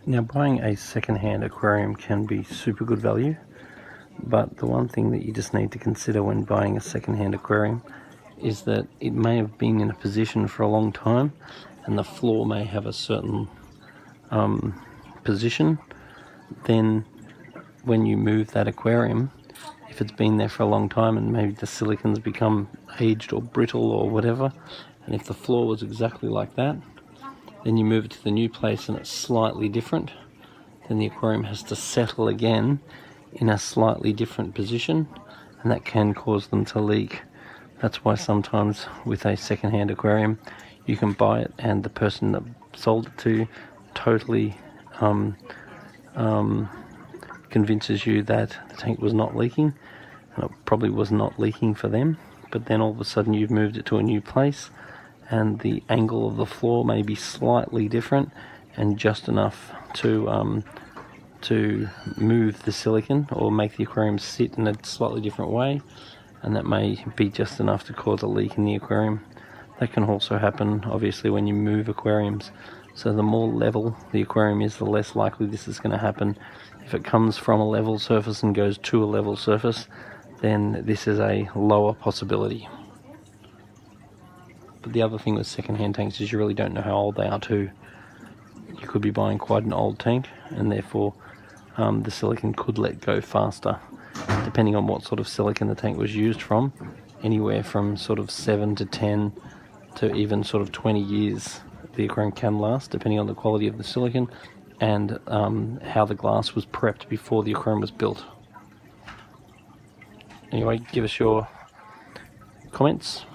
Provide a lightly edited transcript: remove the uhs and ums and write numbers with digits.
Now, buying a second-hand aquarium can be super good value, but the one thing that you just need to consider when buying a second-hand aquarium is that it may have been in a position for a long time, and the floor may have a certain position. Then when you move that aquarium, if it's been there for a long time and maybe the silicon's become aged or brittle or whatever, and if the floor was exactly like that, then you move it to the new place and it's slightly different, then the aquarium has to settle again in a slightly different position, and that can cause them to leak. That's why sometimes with a second-hand aquarium you can buy it and the person that sold it to you totally convinces you that the tank was not leaking, and it probably was not leaking for them, but then all of a sudden you've moved it to a new place and the angle of the floor may be slightly different and just enough to move the silicon or make the aquarium sit in a slightly different way, and that may be just enough to cause a leak in the aquarium. That can also happen obviously when you move aquariums, so the more level the aquarium is, the less likely this is going to happen. If it comes from a level surface and goes to a level surface, then this is a lower possibility. But the other thing with second-hand tanks is you really don't know how old they are too. You could be buying quite an old tank, and therefore the silicon could let go faster, depending on what sort of silicon the tank was used from. Anywhere from sort of 7 to 10 to even sort of 20 years the aquarium can last, depending on the quality of the silicon and how the glass was prepped before the aquarium was built. Anyway, give us your comments.